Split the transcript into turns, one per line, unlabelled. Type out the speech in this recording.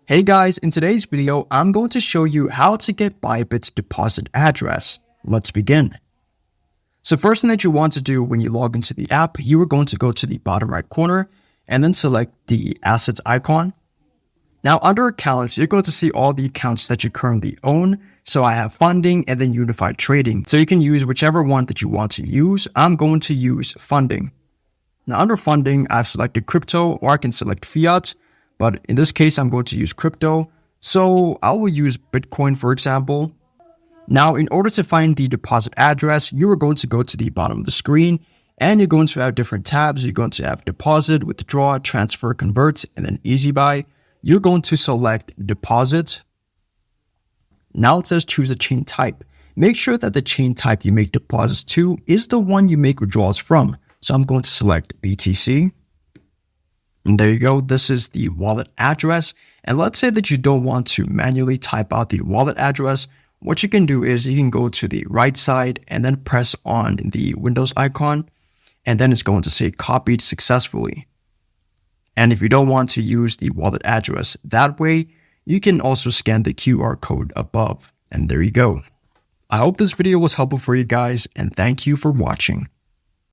Hey guys, in today's video, I'm going to show you how to get Bybit's deposit address. Let's begin. So first thing that you want to do when you log into the app, you are going to go to the bottom right corner and then select the assets icon. Now under accounts, you're going to see all the accounts that you currently own. So I have funding and then unified trading. So you can use whichever one that you want to use. I'm going to use funding. Now under funding, I've selected crypto or I can select fiat. But in this case, I'm going to use crypto. So I will use Bitcoin, for example. Now, in order to find the deposit address, you are going to go to the bottom of the screen and you're going to have different tabs. You're going to have deposit, withdraw, transfer, convert, and then easy buy. You're going to select deposit. Now it says choose a chain type. Make sure that the chain type you make deposits to is the one you make withdrawals from. So I'm going to select BTC. And there you go. This is the wallet address. And let's say that you don't want to manually type out the wallet address. What you can do is you can go to the right side and then press on the Windows icon. And then it's going to say copied successfully. And if you don't want to use the wallet address that way, you can also scan the QR code above. And there you go. I hope this video was helpful for you guys and thank you for watching.